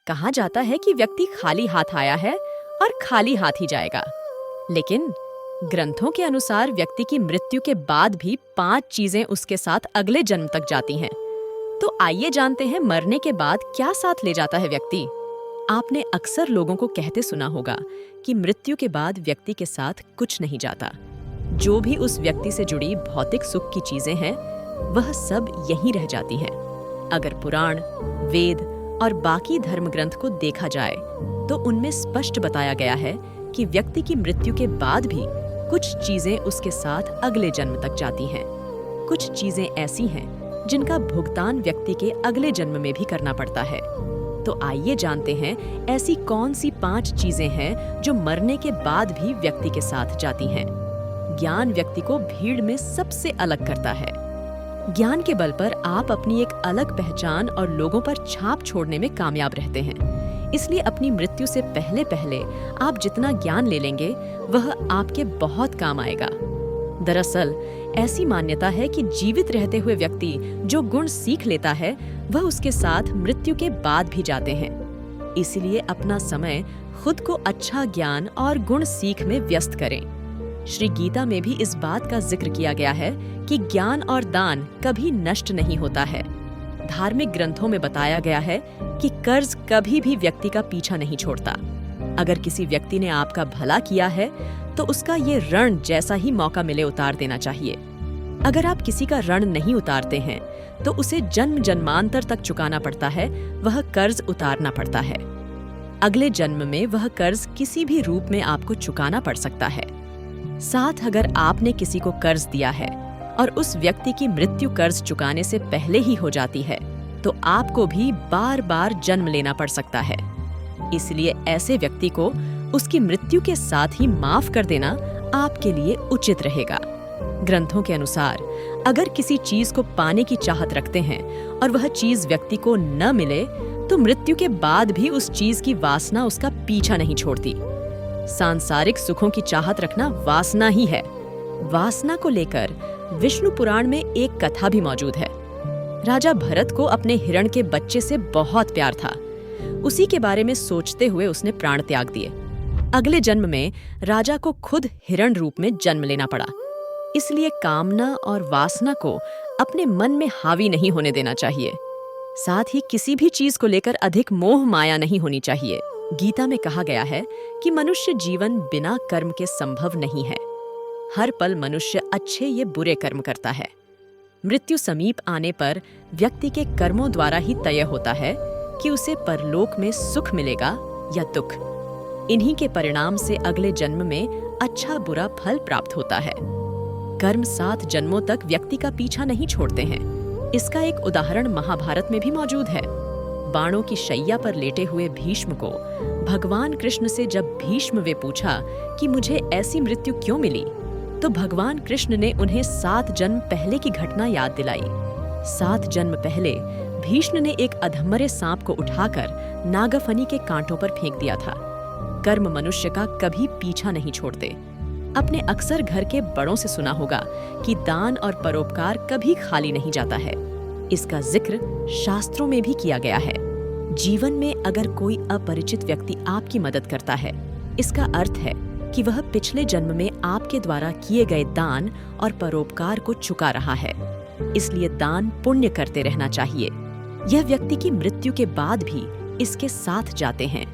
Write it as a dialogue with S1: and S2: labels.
S1: कहा जाता है कि व्यक्ति खाली हाथ आया है और खाली हाथ ही जाएगा। लेकिन ग्रंथों के अनुसार व्यक्ति की मृत्यु के बाद भी 5 चीजें उसके साथ अगले जन्म तक जाती हैं। तो आइए जानते हैं मरने के बाद क्या साथ ले जाता है व्यक्ति। आपने अक्सर लोगों को कहते सुना होगा कि मृत्यु के बाद व्यक्ति के साथ कुछ नहीं जाता। जो भी उस व्यक्ति से जुड़ी भौतिक सुख की चीजें हैं, वह सब यहीं रह जाती हैं। अगर पुराण, वेद और बाकी धर्म ग्रंथ को देखा जाए तो उनमें स्पष्ट बताया गया है कि व्यक्ति की मृत्यु के बाद भी कुछ चीजें उसके साथ अगले जन्म तक जाती हैं। कुछ चीजें ऐसी हैं जिनका भुगतान व्यक्ति के अगले जन्म में भी करना पड़ता है। तो आइए जानते हैं ऐसी कौन सी 5 चीजें हैं जो मरने के बाद भी व्यक्ति के साथ जाती हैं। ज्ञान व्यक्ति को भीड़ में सबसे अलग करता है। ज्ञान के बल पर आप अपनी एक अलग पहचान और लोगों पर छाप छोड़ने में कामयाब रहते हैं। इसलिए अपनी मृत्यु से पहले पहले आप जितना ज्ञान ले लेंगे वह आपके बहुत काम आएगा। दरअसल ऐसी मान्यता है कि जीवित रहते हुए व्यक्ति जो गुण सीख लेता है वह उसके साथ मृत्यु के बाद भी जाते हैं। इसीलिए अपना समय खुद को अच्छा ज्ञान और गुण सीख में व्यस्त करें। श्री गीता में भी इस बात का जिक्र किया गया है कि ज्ञान और दान कभी नष्ट नहीं होता है। धार्मिक ग्रंथों में बताया गया है कि कर्ज कभी भी व्यक्ति का पीछा नहीं छोड़ता। अगर किसी व्यक्ति ने आपका भला किया है तो उसका ये ऋण जैसा ही मौका मिले उतार देना चाहिए। अगर आप किसी का ऋण नहीं उतारते हैं तो उसे जन्म जन्मांतर तक चुकाना पड़ता है, वह कर्ज उतारना पड़ता है। अगले जन्म में वह कर्ज किसी भी रूप में आपको चुकाना पड़ सकता है। साथ अगर आपने किसी को कर्ज दिया है और उस व्यक्ति की मृत्यु कर्ज चुकाने से पहले ही हो जाती है तो आपको भी बार बार जन्म लेना पड़ सकता है। इसलिए ऐसे व्यक्ति को उसकी मृत्यु के साथ ही माफ कर देना आपके लिए उचित रहेगा। ग्रंथों के अनुसार अगर किसी चीज को पाने की चाहत रखते हैं और वह चीज व्यक्ति को न मिले तो मृत्यु के बाद भी उस चीज की वासना उसका पीछा नहीं छोड़ती। सांसारिक सुखों की चाहत रखना वासना ही है। वासना को लेकर विष्णु पुराण में एक कथा भी मौजूद है। राजा भरत को अपने हिरण के बच्चे से बहुत प्यार था। उसी के बारे में सोचते हुए उसने प्राण त्याग दिए। अगले जन्म में राजा को खुद हिरण रूप में जन्म लेना पड़ा। इसलिए कामना और वासना को अपने मन में हावी नहीं होने देना चाहिए। साथ ही किसी भी चीज को लेकर अधिक मोह माया नहीं होनी चाहिए। गीता में कहा गया है कि मनुष्य जीवन बिना कर्म के संभव नहीं है। हर पल मनुष्य अच्छे या बुरे कर्म करता है। मृत्यु समीप आने पर व्यक्ति के कर्मों द्वारा ही तय होता है कि उसे परलोक में सुख मिलेगा या दुख। इन्हीं के परिणाम से अगले जन्म में अच्छा बुरा फल प्राप्त होता है। कर्म 7 जन्मों तक व्यक्ति का पीछा नहीं छोड़ते हैं। इसका एक उदाहरण महाभारत में भी मौजूद है। बाणों की शैया पर लेटे हुए भीष्म को भगवान कृष्ण से जब भीष्म वे पूछा कि मुझे ऐसी मृत्यु क्यों मिली, तो भगवान कृष्ण ने उन्हें 7 जन्म पहले की घटना याद दिलाई। 7 जन्म पहले भीष्म ने एक अधमरे सांप को उठाकर नागफनी के कांटों पर फेंक दिया था। कर्म मनुष्य का कभी पीछा नहीं छोड़ते। अपने अक्सर घर के बड़ों से सुना होगा कि दान और परोपकार कभी खाली नहीं जाता है। इसका जिक्र शास्त्रों में भी किया गया है। जीवन में अगर कोई अपरिचित व्यक्ति आपकी मदद करता है, इसका अर्थ है कि वह पिछले जन्म में आपके द्वारा किए गए दान और परोपकार को चुका रहा है। इसलिए दान पुण्य करते रहना चाहिए। यह व्यक्ति की मृत्यु के बाद भी इसके साथ जाते हैं।